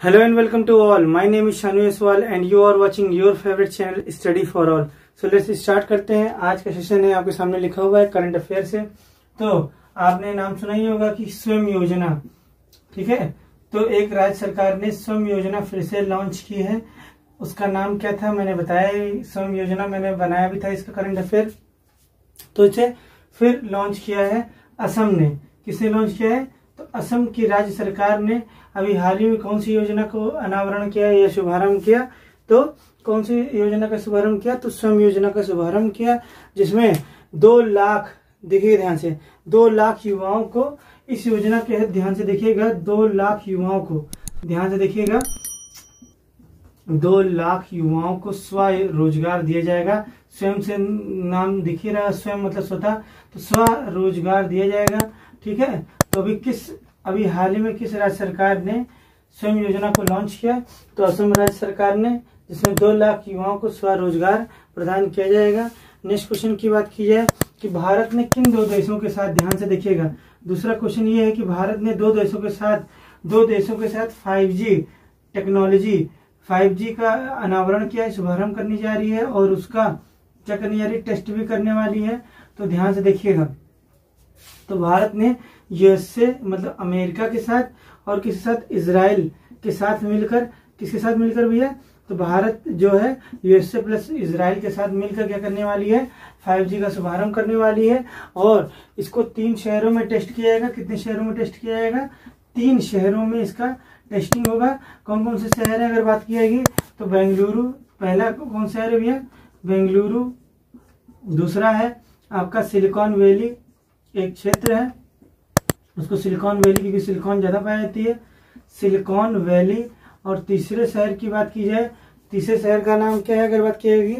Hello and welcome to all. My name is Shanu Yaswal and you are watching your favorite channel Study for All. So let's start करते हैं। आज का session है आपके सामने लिखा हुआ है करंट अफेयर से। तो आपने नाम सुना ही होगा कि स्वयं योजना, ठीक है। तो एक राज्य सरकार ने स्वयं योजना फिर से लॉन्च की है। उसका नाम क्या था मैंने बताया, स्वयं योजना मैंने बनाया भी था इसका करंट अफेयर। तो इसे फिर लॉन्च किया है असम ने। किसने लॉन्च किया है? तो असम की राज्य सरकार ने अभी हाल ही में कौन सी योजना को अनावरण किया या शुभारंभ किया? तो कौन सी योजना का शुभारंभ किया? तो स्वयं योजना का शुभारंभ किया, जिसमें 2 लाख, देखिए ध्यान से, 2 लाख युवाओं को इस योजना के तहत, ध्यान से देखिएगा, 2 लाख युवाओं को, ध्यान से देखिएगा, 2 लाख युवाओं को स्वरोजगार दिया जाएगा। स्वयं से नाम दिख ही रहा, स्वयं मतलब स्वतः, तो स्वरोजगार दिया जाएगा, ठीक है। तो अभी हाल ही में किस राज्य सरकार ने स्वयं योजना को लॉन्च किया? तो असम राज्य सरकार ने, जिसमें 2 लाख युवाओं को स्वरोजगार प्रदान किया जाएगा। नेक्स्ट क्वेश्चन की बात की जाए कि भारत ने किन 2 देशों के साथ, ध्यान से देखिएगा, दूसरा क्वेश्चन ये है कि भारत ने 2 देशों के साथ 5G टेक्नोलॉजी, 5G का अनावरण किया है, शुभारंभ करने जा रही है और उसका क्या करने जा रही है? टेस्ट भी करने वाली है। तो ध्यान से देखिएगा, तो भारत ने यूएसए मतलब अमेरिका के साथ और किसके साथ? इजराइल के साथ मिलकर, किसके साथ मिलकर भैया? तो भारत जो है यूएसए प्लस इजराइल के साथ मिलकर क्या करने वाली है? 5G का शुभारंभ करने वाली है और इसको 3 शहरों में टेस्ट किया जाएगा। कितने शहरों में टेस्ट किया जाएगा? 3 शहरों में इसका टेस्टिंग होगा। कौन कौन से शहर है अगर बात की जाएगी? तो बेंगलुरु पहला कौन शहर है भैया? बेंगलुरु। दूसरा है आपका सिलिकॉन वैली, एक क्षेत्र है, उसको सिलिकॉन वैली, क्योंकि सिलिकॉन ज्यादा पाई जाती है, सिलिकॉन वैली। और तीसरे शहर की बात की जाए, तीसरे शहर का नाम क्या है अगर बात की जाएगी?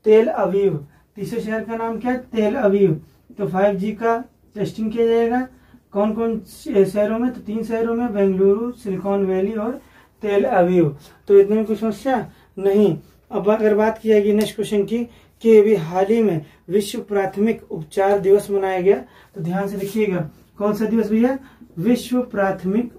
तेल अवीव। तीसरे शहर का नाम क्या है? तेल अवीव। तो 5G का टेस्टिंग किया जाएगा कौन कौन शहरों में? तो 3 शहरों में, बेंगलुरु, सिलिकॉन वैली और तेल अवीव। तो इतने में कोई समस्या नहीं। अब अगर बात की जाएगी नेक्स्ट क्वेश्चन की कि अभी हाल ही में विश्व प्राथमिक उपचार दिवस मनाया गया। तो ध्यान से देखिएगा, कौन सा दिवस भैया? विश्व प्राथमिक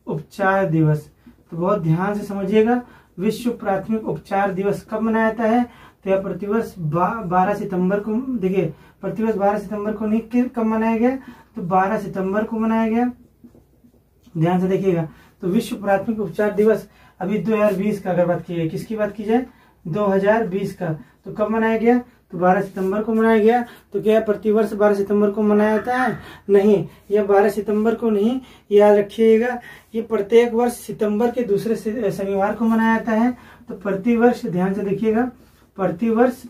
उपचार दिवस। तो बहुत ध्यान से समझिएगा, विश्व प्राथमिक उपचार दिवस कब मनाया जाता है? तो यह प्रतिवर्ष 12 सितंबर को, देखिए प्रतिवर्ष 12 सितंबर को नहीं, कब मनाया गया? तो 12 सितंबर को मनाया गया। ध्यान से देखिएगा, तो विश्व प्राथमिक उपचार दिवस अभी 2020 का अगर बात की जाए, किसकी बात की जाए? 2020 का। तो कब मनाया गया? तो 12 सितंबर को मनाया गया। तो क्या प्रतिवर्ष 12 सितंबर को मनाया जाता है? नहीं, यह 12 सितंबर को नहीं, याद रखिएगा, ये प्रत्येक वर्ष सितंबर के दूसरे शनिवार को मनाया जाता है। तो प्रतिवर्ष, ध्यान से देखिएगा, प्रतिवर्ष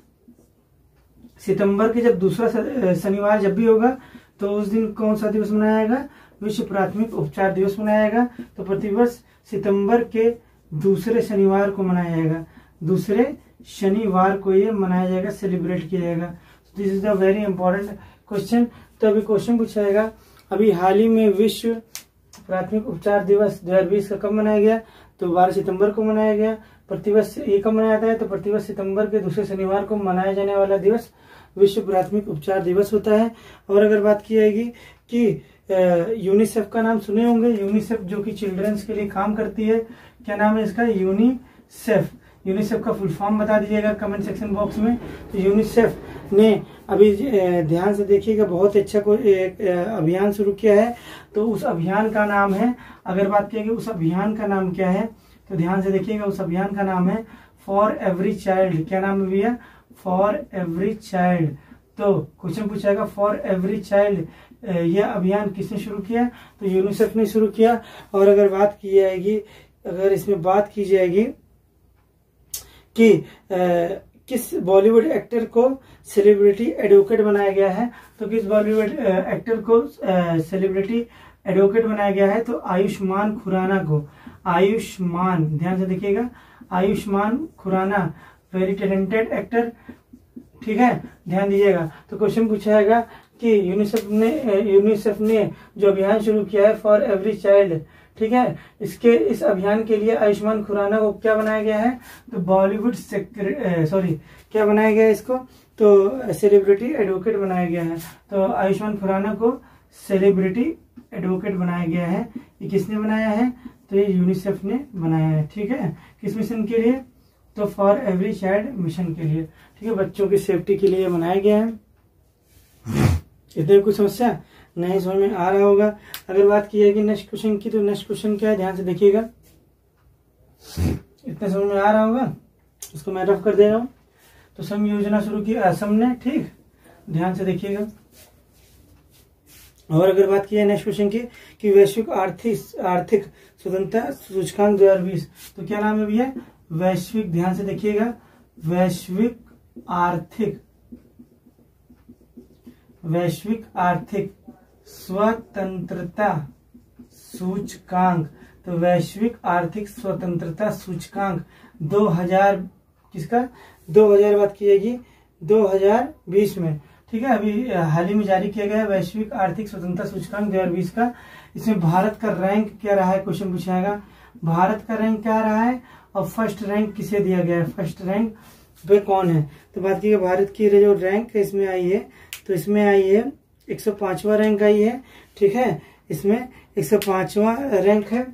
सितंबर के जब दूसरा शनिवार जब भी होगा तो उस दिन कौन सा दिवस मनाया जाएगा? विश्व प्राथमिक उपचार दिवस मनाया जाएगा। तो प्रतिवर्ष सितंबर के दूसरे शनिवार को मनाया जाएगा, दूसरे शनिवार को ये मनाया जाएगा, सेलिब्रेट किया जाएगा। This is the very important question. तो अभी क्वेश्चन पूछा जाएगा, अभी हाल ही में विश्व प्राथमिक उपचार दिवस 2020 का कब मनाया गया? तो 12 सितंबर को मनाया गया। प्रतिवर्ष ये कब मनाया जाता है? तो प्रतिवर्ष सितंबर के दूसरे शनिवार को मनाया जाने वाला दिवस विश्व प्राथमिक उपचार दिवस होता है। और अगर बात की जाएगी कि यूनिसेफ का नाम सुने होंगे, यूनिसेफ जो कि चिल्ड्रंस के लिए काम करती है, क्या नाम है इसका? यूनिसेफ। यूनिसेफ का फुल फॉर्म बता दीजिएगा कमेंट सेक्शन बॉक्स में। तो यूनिसेफ ने अभी ध्यान से देखिएगा बहुत अच्छा कोई अभियान शुरू किया है। तो उस अभियान का नाम है, अगर बात की उस अभियान का नाम क्या है? तो ध्यान से देखिएगा, उस अभियान का नाम है फॉर एवरी चाइल्ड। क्या नाम है भैया? For every child. तो क्वेश्चन पूछाएगा फॉर एवरी चाइल्ड, यह अभियान किसने शुरू किया? तो यूनिसेफ ने शुरू किया। और अगर बात की जाएगी, अगर इसमें बात की जाएगी कि किस बॉलीवुड एक्टर को सेलिब्रिटी एडवोकेट बनाया गया है? तो किस बॉलीवुड एक्टर को सेलिब्रिटी एडवोकेट बनाया गया है? तो आयुष्मान खुराना को। आयुष्मान, ध्यान से देखिएगा, Ayushmann Khurana, very talented actor, ठीक है, ध्यान दीजिएगा। तो क्वेश्चन पूछाएगा कि यूनिसेफ ने जो अभियान शुरू किया है फॉर एवरी चाइल्ड, ठीक है, इस अभियान के लिए आयुष्मान खुराना को क्या बनाया गया है? तो बॉलीवुड क्या बनाया गया है इसको? तो सेलिब्रिटी एडवोकेट बनाया गया है। तो आयुष्मान खुराना को सेलिब्रिटी एडवोकेट बनाया गया है। ये किसने बनाया है? तो ये यूनिसेफ ने बनाया है। ठीक है, किस मिशन के लिए? तो फॉर एवरी चाइल्ड मिशन के लिए। ठीक है, बच्चों की सेफ्टी के लिए बनाया गया है। इतने कुछ समस्या नहीं समझ में आ रहा होगा। अगर बात की जाएगी नेक्स्ट क्वेश्चन की, तो नेक्स्ट क्वेश्चन क्या है, ध्यान से देखिएगा। इतने समझ में आ रहा होगा, उसको मैं रफ कर दे रहा हूँ। तो सम योजना शुरू की असम ने, ठीक, ध्यान से देखिएगा। और अगर बात की जाए नेक्स्ट क्वेश्चन की कि वैश्विक आर्थिक स्वतंत्रता सूचकांक 2020, तो क्या नाम है भैया? वैश्विक, ध्यान से देखिएगा, वैश्विक आर्थिक स्वतंत्रता सूचकांक। तो वैश्विक आर्थिक स्वतंत्रता सूचकांक 2000 किसका? 2000 बात की जाएगी 2020 में। ठीक है, अभी हाल ही में जारी किया गया है वैश्विक आर्थिक स्वतंत्रता सूचकांक 2020 का। इसमें भारत का रैंक क्या रहा है, क्वेश्चन पूछाएगा। भारत का रैंक क्या रहा है और फर्स्ट रैंक किसे दिया गया है, फर्स्ट रैंक पे कौन है? तो बात की भारत की जो रैंक इसमें आई है, तो इसमें आई है 105वां रैंक आई है। ठीक है, इसमें 105वां रैंक है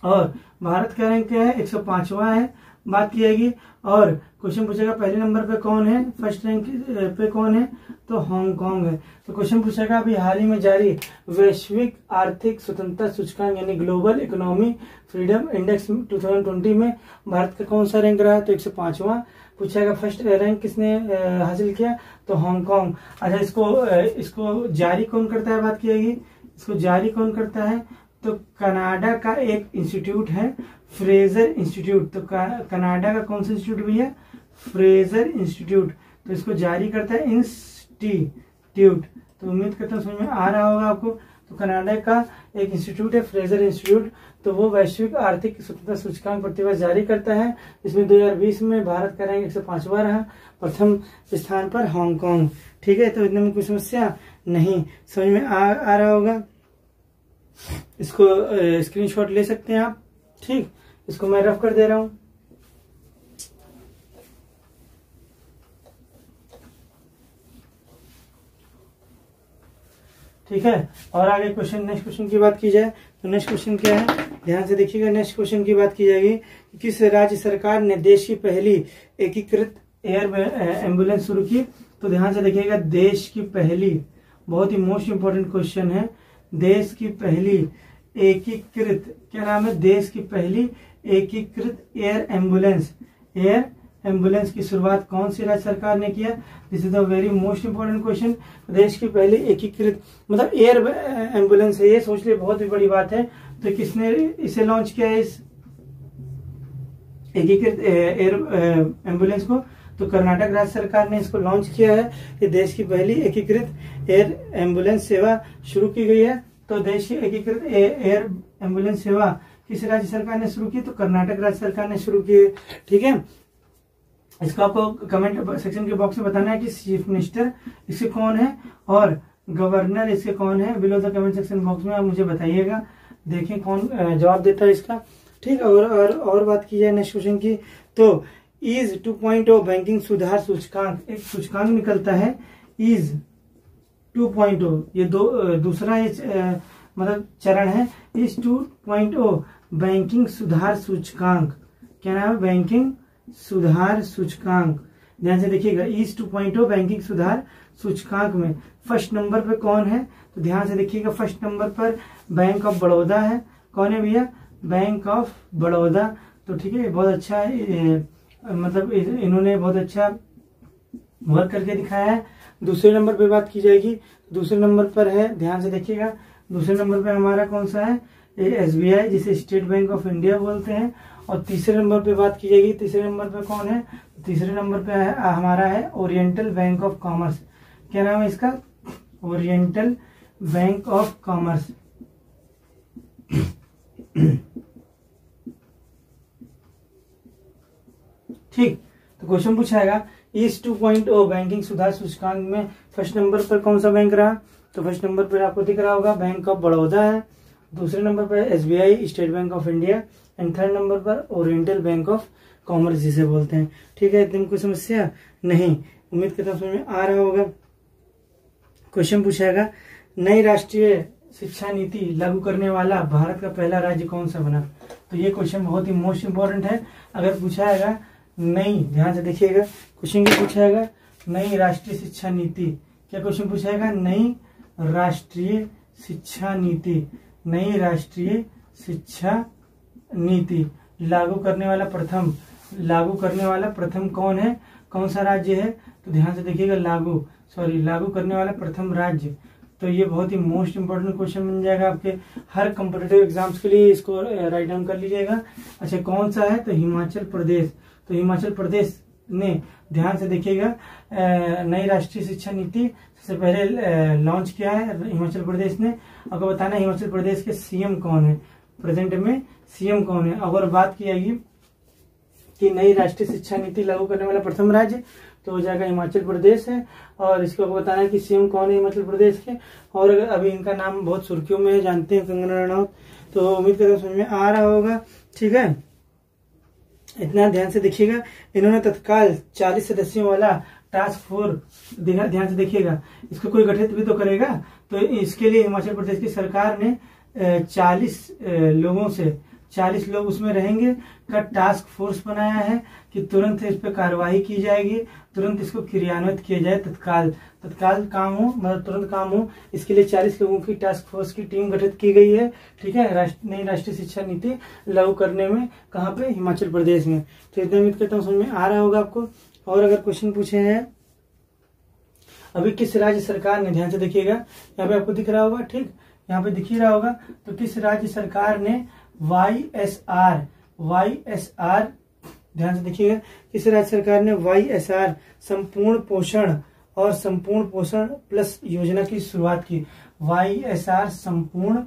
और भारत का रैंक क्या है? 105वां है। बात की जाएगी और क्वेश्चन पूछेगा पहले नंबर पे कौन है, फर्स्ट रैंक पे कौन है? तो हांगकांग है। तो क्वेश्चन पूछेगा अभी हाल ही में जारी वैश्विक आर्थिक स्वतंत्रता सूचकांक यानी ग्लोबल इकोनॉमी फ्रीडम इंडेक्स 2020 में भारत का कौन सा रैंक रहा? तो 105वां पूछेगा। फर्स्ट रैंक किसने हासिल किया? तो हांगकांग। अच्छा, इसको जारी कौन करता है, बात की जाएगी। इसको जारी कौन करता है? तो कनाडा का एक इंस्टीट्यूट है, फ्रेजर इंस्टीट्यूट। तो कनाडा का कौन सा इंस्टीट्यूट भी है? Fraser institute. तो इसको जारी करता है इंस्टीट्यूट। तो उम्मीद करता हूँ समझ में आ रहा होगा आपको। तो कनाडा का एक इंस्टीट्यूट है, फ्रेजर इंस्टीट्यूट। तो वो वैश्विक आर्थिक स्वतंत्रता सूचकांक प्रतिवर्ष जारी करता है। इसमें 2020 में भारत का रैंक 105वां रहा, प्रथम स्थान पर हांगकांग। ठीक है, तो इतने में कोई समस्या नहीं, समझ में आ रहा होगा। इसको स्क्रीनशॉट ले सकते हैं आप। ठीक, इसको मैं रफ कर दे रहा हूं। ठीक है, और आगे नेक्स्ट क्वेश्चन की बात की जाए तो नेक्स्ट क्वेश्चन क्या है, ध्यान से देखिएगा। नेक्स्ट क्वेश्चन की बात की जाएगी किस राज्य सरकार ने देश की पहली एकीकृत एयर एम्बुलेंस शुरू की? तो ध्यान से देखिएगा, देश की पहली, बहुत ही मोस्ट इंपोर्टेंट क्वेश्चन है। देश की पहली एकीकृत, क्या नाम है? देश की पहली एकीकृत एयर एम्बुलेंस की शुरुआत कौन सी राज्य सरकार ने किया? This is the very most important question. देश की पहली एकीकृत मतलब एयर एम्बुलेंस है, ये सोच लिए बहुत ही बड़ी बात है। तो किसने इसे लॉन्च किया है, इस एकीकृत एयर एम्बुलेंस को? तो कर्नाटक राज्य सरकार ने इसको लॉन्च किया है। ये देश की पहली एकीकृत एयर एम्बुलेंस सेवा शुरू की गई है। तो देश की एकीकृत एयर एम्बुलेंस सेवा किस राज्य सरकार ने शुरू की? तो कर्नाटक राज्य सरकार ने शुरू की। ठीक है, इसको आपको कमेंट सेक्शन के बॉक्स में बताना है कि चीफ मिनिस्टर इसके कौन है और गवर्नर इसके कौन है। Below the comment section box में आप मुझे बताइएगा, देखें कौन जवाब देता है इसका। ठीक, और बात की जाए नेक्स्ट क्वेश्चन की, तो ईज 2.0 बैंकिंग सुधार सूचकांक, एक सूचकांक निकलता है ईज 2.0, ये दूसरा मतलब चरण है। ईज 2.0 बैंकिंग सुधार सूचकांक, क्या नाम है? बैंकिंग सुधार सूचकांक। ध्यान से देखिएगा, ईज 2.0 बैंकिंग सुधार सूचकांक में फर्स्ट नंबर पे कौन है? तो ध्यान से देखिएगा, फर्स्ट नंबर पर बैंक ऑफ बड़ौदा है। कौन है भैया? Bank of Baroda. तो ठीक है, बहुत अच्छा है, मतलब इन्होंने बहुत अच्छा वर्क करके दिखाया है। दूसरे नंबर पे बात की जाएगी, दूसरे नंबर पर है, ध्यान से देखिएगा, दूसरे नंबर पे हमारा कौन सा है? SBI, जिसे स्टेट बैंक ऑफ इंडिया बोलते हैं। और तीसरे नंबर पे बात की जाएगी, तीसरे नंबर पे कौन है? तीसरे नंबर पे हमारा है ओरिएंटल बैंक ऑफ कॉमर्स। क्या नाम है इसका? Oriental bank of commerce. ठीक, तो क्वेश्चन पूछाएगा ईज 2.0 बैंकिंग सुधार सूचकांक में फर्स्ट नंबर पर कौन सा बैंक रहा? तो फर्स्ट नंबर पर आपको दिख रहा होगा बैंक ऑफ बड़ौदा है। दूसरे नंबर पर SBI, state bank of India. And third number पर ओरिएंटल बैंक ऑफ कॉमर्स जिसे बोलते हैं। ठीक है, इतनी कोई समस्या नहीं, उम्मीद करता हूं समझ में आ रहा होगा। क्वेश्चन पूछाएगा नई राष्ट्रीय शिक्षा नीति लागू करने वाला भारत का पहला राज्य कौन सा बना? तो ये क्वेश्चन बहुत ही मोस्ट इंपॉर्टेंट है। अगर पूछा जाएगा नई, ध्यान से देखिएगा, क्वेश्चन क्या पूछा जाएगा? नई राष्ट्रीय शिक्षा नीति। क्या क्वेश्चन पूछा जाएगा? नई राष्ट्रीय शिक्षा नीति। नई राष्ट्रीय शिक्षा नीति लागू करने वाला प्रथम कौन है? कौन सा राज्य है? तो ध्यान से देखिएगा, लागू करने वाला प्रथम राज्य। तो ये बहुत ही मोस्ट इंपोर्टेंट क्वेश्चन बन जाएगा आपके हर कॉम्पिटिटिव एग्जाम्स के लिए, इसको राइट डाउन कर लीजिएगा। अच्छा, कौन सा है? तो हिमाचल प्रदेश। तो हिमाचल प्रदेश ने, ध्यान से देखिएगा, नई राष्ट्रीय शिक्षा नीति सबसे पहले लॉन्च किया है हिमाचल प्रदेश ने। आपको बताना है हिमाचल प्रदेश के सीएम कौन है, प्रेजेंट में सीएम कौन है। अगर बात की जाएगी कि नई राष्ट्रीय शिक्षा नीति लागू करने वाला प्रथम राज्य, तो हो जाएगा हिमाचल प्रदेश है। और इसको बताना है कि सीएम कौन है हिमाचल प्रदेश के। और अभी इनका नाम बहुत सुर्खियों में है, जानते हैं, कंगना रनौत। तो उम्मीद करता हूँ समझ में आ रहा होगा। ठीक है, इतना ध्यान से देखिएगा। इन्होंने तत्काल 40 सदस्यों वाला टास्क फोर्स, ध्यान से देखिएगा, इसको कोई गठित भी तो करेगा। तो इसके लिए हिमाचल प्रदेश की सरकार ने 40 लोग उसमें रहेंगे का टास्क फोर्स बनाया है कि तुरंत इस पर कार्रवाई की जाएगी, तुरंत इसको क्रियान्वित किया जाए, तत्काल काम हो, मतलब तुरंत काम हो। इसके लिए 40 लोगों की टास्क फोर्स की टीम गठित की गई है। ठीक है, नई राष्ट्रीय शिक्षा नीति लागू करने में, कहाँ पे? हिमाचल प्रदेश में। तो इतना उम्मीद करता हूँ समझ में आ रहा होगा आपको। और अगर क्वेश्चन पूछे हैं अभी किस राज्य सरकार ने, ध्यान से देखिएगा, यहाँ पे आपको दिख रहा होगा, ठीक, यहाँ पे दिख ही रहा होगा। तो किस राज्य सरकार ने YSR, ध्यान से देखिएगा, किस राज्य सरकार ने YSR संपूर्ण पोषण प्लस योजना की शुरुआत की? YSR संपूर्ण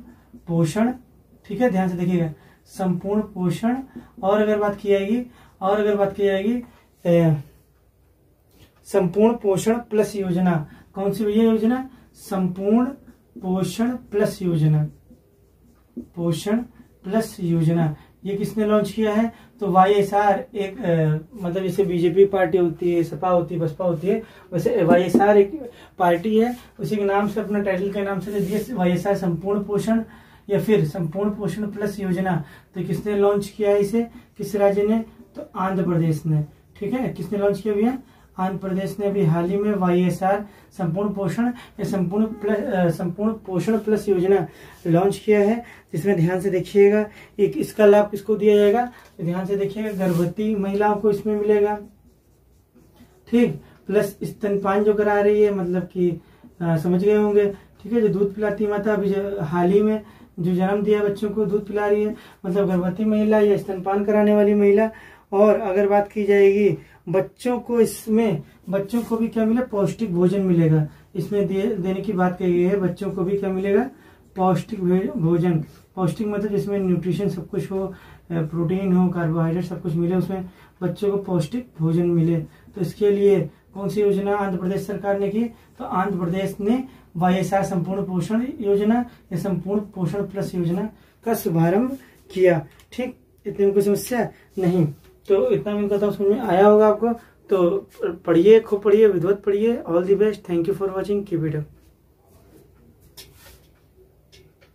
पोषण, ठीक है, ध्यान से देखिएगा, संपूर्ण पोषण। और अगर बात की जाएगी संपूर्ण पोषण प्लस योजना, कौन सी भैया योजना? संपूर्ण पोषण प्लस योजना। ये किसने लॉन्च किया है? तो YSR एक मतलब जैसे बीजेपी पार्टी होती है, सपा होती है, बसपा होती है, वैसे YSR एक पार्टी है, उसी के नाम से, अपना टाइटल के नाम से दिए YSR संपूर्ण पोषण या फिर संपूर्ण पोषण प्लस योजना। तो किसने लॉन्च किया है इसे? किस राज्य ने? तो आंध्र प्रदेश ने। ठीक है, किसने लॉन्च किया भैया? आंध्र प्रदेश ने अभी हाल ही में YSR संपूर्ण पोषण या संपूर्ण पोषण प्लस योजना लॉन्च किया है, जिसमें ध्यान से देखिएगा एक इसका लाभ किसको दिया जाएगा? तो ध्यान से देखिएगा, गर्भवती महिलाओं को इसमें मिलेगा, ठीक, प्लस स्तनपान जो करा रही है, मतलब कि समझ गए होंगे, ठीक है, जो दूध पिलाती माता, अभी हाल ही में जो जन्म दिया बच्चों को दूध पिला रही है, मतलब गर्भवती महिला या स्तनपान कराने वाली महिला। और अगर बात की जाएगी बच्चों को भी क्या मिले? पौष्टिक भोजन मिलेगा। इसमें देने की बात कही गई है, बच्चों को भी क्या मिलेगा? पौष्टिक भोजन। पौष्टिक मतलब जिसमें न्यूट्रिशन सब कुछ हो, प्रोटीन हो, कार्बोहाइड्रेट सब कुछ मिले, उसमें बच्चों को पौष्टिक भोजन मिले। तो इसके लिए कौन सी योजना आंध्र प्रदेश सरकार ने की? तो आंध्र प्रदेश ने YSR संपूर्ण पोषण योजना या संपूर्ण पोषण प्लस योजना का शुभारंभ किया। ठीक, इतने में कोई समस्या नहीं। तो इतना मैं कहता हूँ समझ में आया होगा आपको। तो पढ़िए, खूब पढ़िए, विधिवत पढ़िए। All the best, thank you for watching, keep it up.